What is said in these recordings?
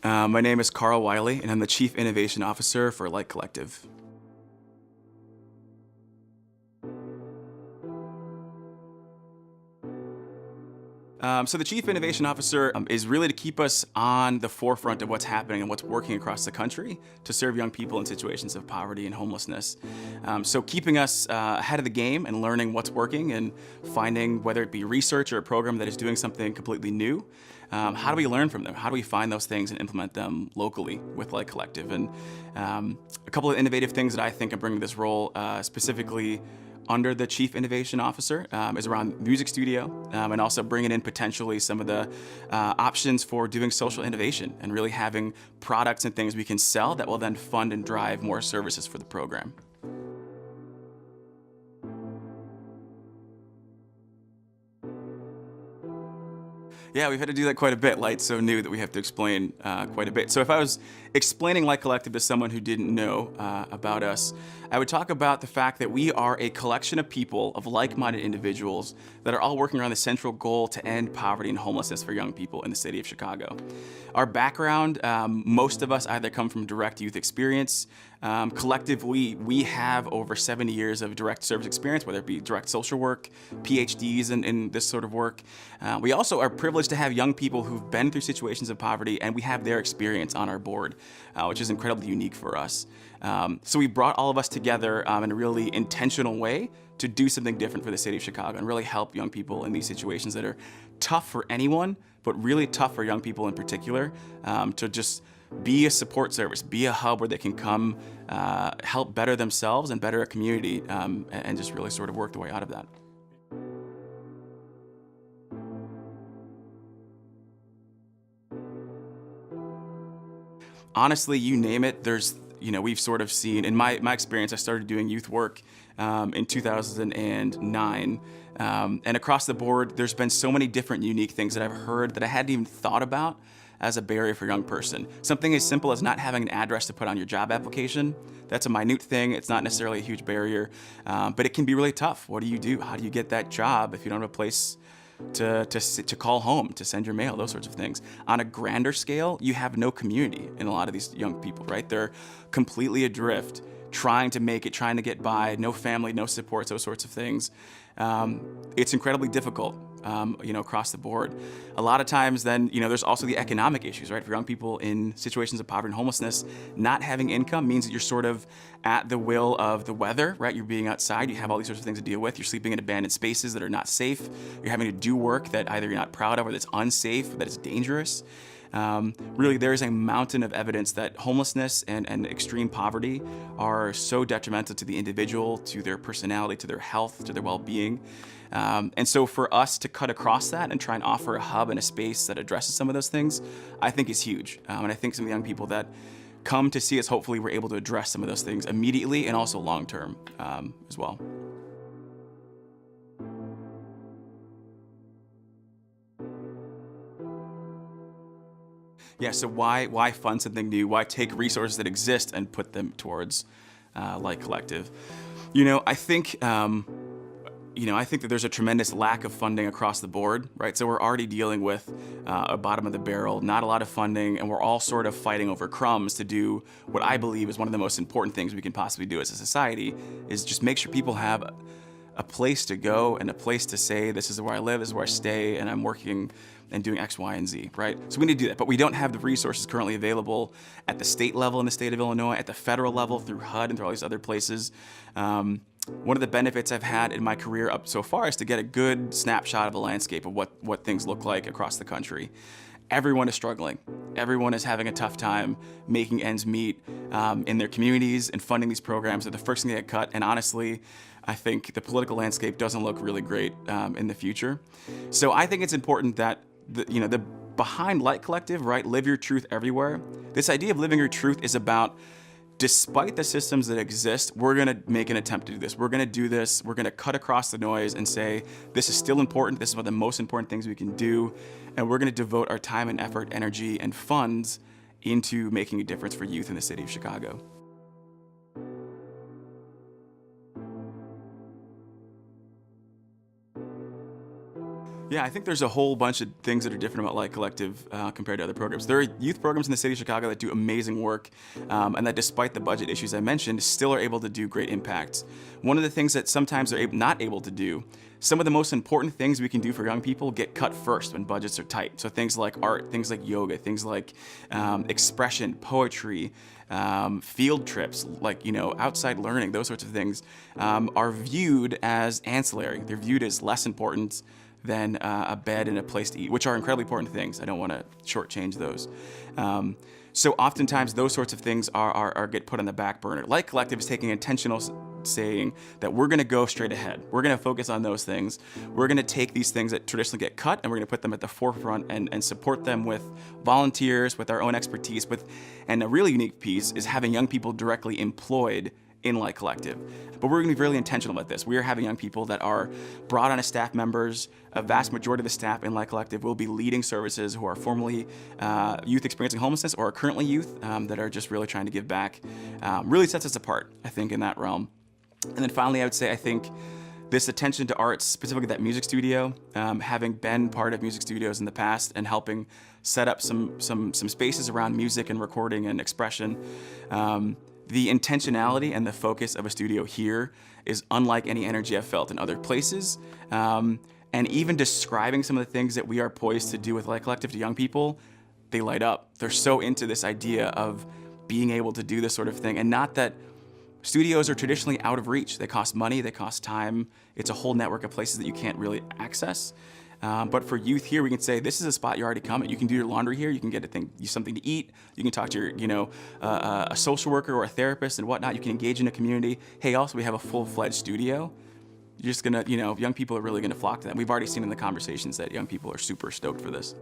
My name is Carl Wiley, and I'm the Chief Innovation Officer for LYTE Collective. So the Chief Innovation Officer is really to keep us on the forefront of what's happening and what's working across the country to serve young people in situations of poverty and homelessness. So keeping us ahead of the game and learning what's working and finding whether it be research or a program that is doing something completely new. How do we learn from them? How do we find those things and implement them locally with LYTE Collective? And a couple of innovative things that I think I'm bringing to this role, specifically under the Chief Innovation Officer, is around music studio, and also bringing in potentially some of the options for doing social innovation and really having products and things we can sell that will then fund and drive more services for the program. Yeah, we've had to do that quite a bit. LYTE's so new that we have to explain quite a bit. So if I was explaining LYTE Collective to someone who didn't know about us, I would talk about the fact that we are a collection of people, of like-minded individuals that are all working around the central goal to end poverty and homelessness for young people in the city of Chicago. Our background, most of us either come from direct youth experience. Collectively, we have over 70 years of direct service experience, whether it be direct social work, PhDs in this sort of work. We also are privileged to have young people who've been through situations of poverty, and we have their experience on our board, which is incredibly unique for us. So we brought all of us together in a really intentional way to do something different for the city of Chicago and really help young people in these situations that are tough for anyone, but really tough for young people in particular, to just be a support service, be a hub where they can come help better themselves and better a community, and just really sort of work the way out of that. Honestly, you name it, we've sort of seen, in my experience, I started doing youth work in 2009. And across the board, there's been so many different unique things that I've heard that I hadn't even thought about as a barrier for a young person. Something as simple as not having an address to put on your job application. That's a minute thing. It's not necessarily a huge barrier, but it can be really tough. What do you do? How do you get that job if you don't have a place to call home, to send your mail, those sorts of things? On a grander scale, you have no community in a lot of these young people, right? They're completely adrift, trying to make it, trying to get by, no family, no supports, those sorts of things. It's incredibly difficult, across the board. A lot of times then, there's also the economic issues, right? For young people in situations of poverty and homelessness, not having income means that you're sort of at the will of the weather, right? You're being outside, you have all these sorts of things to deal with. You're sleeping in abandoned spaces that are not safe. You're having to do work that either you're not proud of or that's unsafe, that is dangerous. Really, there is a mountain of evidence that homelessness and extreme poverty are so detrimental to the individual, to their personality, to their health, to their well-being. And so for us to cut across that and try and offer a hub and a space that addresses some of those things, I think is huge. And I think some of the young people that come to see us, hopefully we're able to address some of those things immediately and also long-term as well. Yeah, so why fund something new? Why take resources that exist and put them towards LYTE Collective? I think that there's a tremendous lack of funding across the board, right? So we're already dealing with a bottom of the barrel, not a lot of funding, and we're all sort of fighting over crumbs to do what I believe is one of the most important things we can possibly do as a society, is just make sure people have a place to go and a place to say, this is where I live, this is where I stay, and I'm working and doing X, Y, and Z, right? So we need to do that, but we don't have the resources currently available at the state level in the state of Illinois, at the federal level through HUD and through all these other places. One of the benefits I've had in my career up so far is to get a good snapshot of the landscape of what things look like across the country. Everyone is struggling. Everyone is having a tough time making ends meet in their communities, and funding these programs are the first thing to get cut. And honestly, I think the political landscape doesn't look really great in the future. So I think it's important that the behind LYTE Collective, right? Live your truth everywhere. This idea of living your truth is about, despite the systems that exist, we're gonna make an attempt to do this. We're gonna do this. We're gonna cut across the noise and say, this is still important. This is one of the most important things we can do. And we're gonna devote our time and effort, energy, and funds into making a difference for youth in the city of Chicago. Yeah, I think there's a whole bunch of things that are different about LYTE Collective compared to other programs. There are youth programs in the city of Chicago that do amazing work, and that despite the budget issues I mentioned, still are able to do great impact. One of the things that sometimes they're not able to do, some of the most important things we can do for young people get cut first when budgets are tight. So things like art, things like yoga, things like expression, poetry, field trips, like, outside learning, those sorts of things are viewed as ancillary. They're viewed as less important than a bed and a place to eat, which are incredibly important things. I don't want to shortchange those. So oftentimes those sorts of things are get put on the back burner. LYTE Collective is taking intentional saying that we're going to go straight ahead. We're going to focus on those things. We're going to take these things that traditionally get cut and we're going to put them at the forefront and support them with volunteers, with our own expertise, and a really unique piece is having young people directly employed in LYTE Collective. But we're gonna be really intentional about this. We are having young people that are brought on as staff members. A vast majority of the staff in LYTE Collective will be leading services who are formerly youth experiencing homelessness or are currently youth that are just really trying to give back. Really sets us apart, I think, in that realm. And then finally, I would say, I think this attention to arts, specifically that music studio, having been part of music studios in the past and helping set up some spaces around music and recording and expression, the intentionality and the focus of a studio here is unlike any energy I've felt in other places. And even describing some of the things that we are poised to do with LYTE Collective to young people, they light up. They're so into this idea of being able to do this sort of thing. And not that studios are traditionally out of reach. They cost money, they cost time. It's a whole network of places that you can't really access. But for youth here, we can say, this is a spot you already come at. You can do your laundry here, you can get something to eat, you can talk to your, a social worker or a therapist and whatnot, you can engage in a community. Hey, also we have a full-fledged studio. You're just gonna, young people are really gonna flock to that. We've already seen in the conversations that young people are super stoked for this.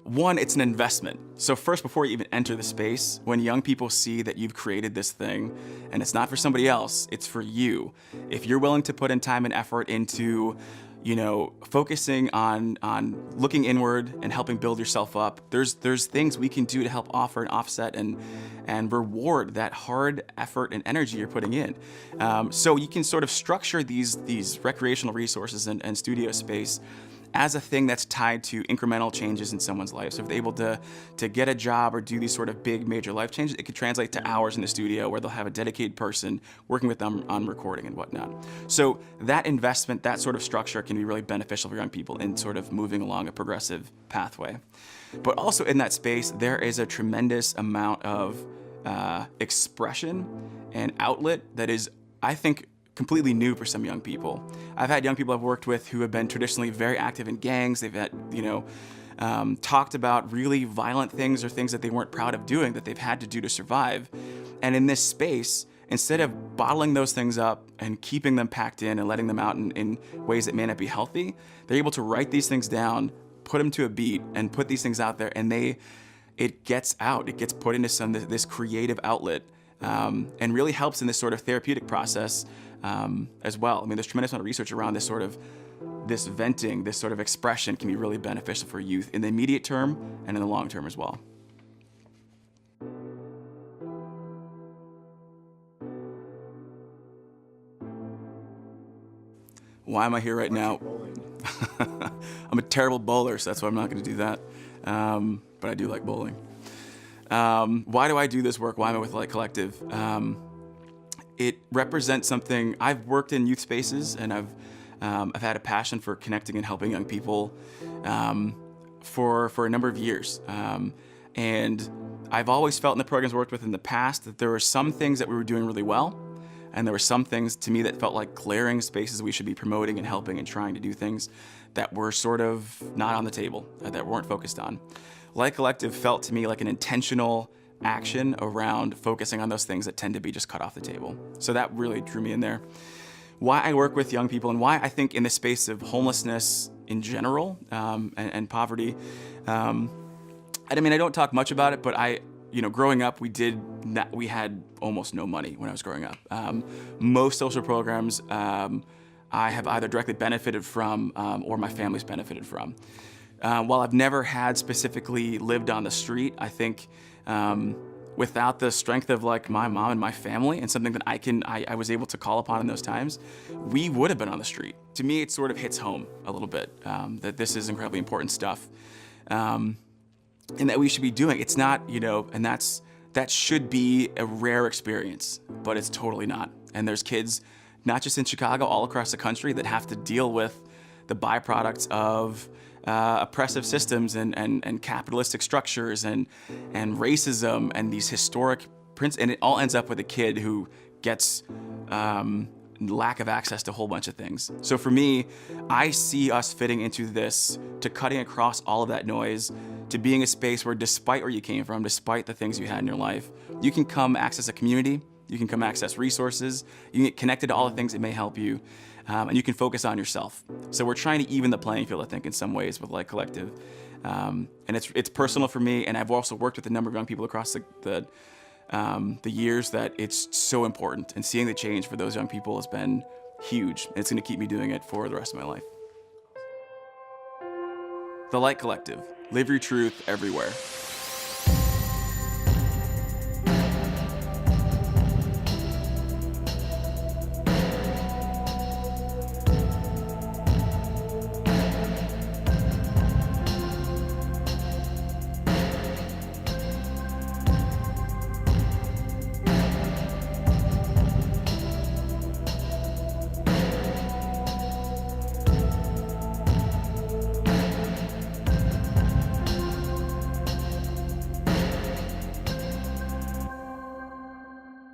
One, it's an investment. So first, before you even enter the space, when young people see that you've created this thing and it's not for somebody else, it's for you. If you're willing to put in time and effort into, focusing on looking inward and helping build yourself up, there's things we can do to help offer and offset and reward that hard effort and energy you're putting in. So you can sort of structure these recreational resources and studio space as a thing that's tied to incremental changes in someone's life. So if they're able to get a job or do these sort of big major life changes, it could translate to hours in the studio where they'll have a dedicated person working with them on recording and whatnot. So that investment, that sort of structure can be really beneficial for young people in sort of moving along a progressive pathway. But also in that space, there is a tremendous amount of expression and outlet that is, I think, completely new for some young people. I've had young people I've worked with who have been traditionally very active in gangs. They've had, talked about really violent things or things that they weren't proud of doing that they've had to do to survive. And in this space, instead of bottling those things up and keeping them packed in and letting them out in ways that may not be healthy, they're able to write these things down, put them to a beat, and put these things out there, and it gets out. It gets put into this creative outlet, and really helps in this sort of therapeutic process as well. I mean, there's tremendous amount of research around this venting, this sort of expression can be really beneficial for youth in the immediate term and in the long term as well. Why am I here right now? I'm a terrible bowler, so that's why I'm not going to do that. But I do like bowling. Why do I do this work? Why am I with LYTE Collective? It represents something. I've worked in youth spaces, and I've had a passion for connecting and helping young people for a number of years. And I've always felt in the programs I worked with in the past that there were some things that we were doing really well, and there were some things to me that felt like glaring spaces we should be promoting and helping and trying to do things that were sort of not on the table, that weren't focused on. LYTE Collective felt to me like an intentional action around focusing on those things that tend to be just cut off the table. So that really drew me in there. Why I work with young people and why I think in the space of homelessness in general and poverty, I mean, I don't talk much about it, but growing up, we had almost no money when I was growing up. Most social programs I have either directly benefited from or my family's benefited from. While I've never had specifically lived on the street, I think without the strength of like my mom and my family and something that I was able to call upon in those times, we would have been on the street. To me, it sort of hits home a little bit, that this is incredibly important stuff, and that we should be doing. It's not, you know, and that should be a rare experience, but it's totally not. And there's kids, not just in Chicago, all across the country that have to deal with the byproducts of oppressive systems and capitalistic structures and racism and these historic principles, and it all ends up with a kid who gets lack of access to a whole bunch of things. So for me, I see us fitting into this, to cutting across all of that noise, to being a space where despite where you came from, despite the things you had in your life, you can come access a community, you can come access resources, you can get connected to all the things that may help you, and you can focus on yourself. So we're trying to even the playing field, I think, in some ways with LYTE Collective. And it's personal for me, and I've also worked with a number of young people across the years that it's so important, and seeing the change for those young people has been huge. It's gonna keep me doing it for the rest of my life. The LYTE Collective, live your truth everywhere.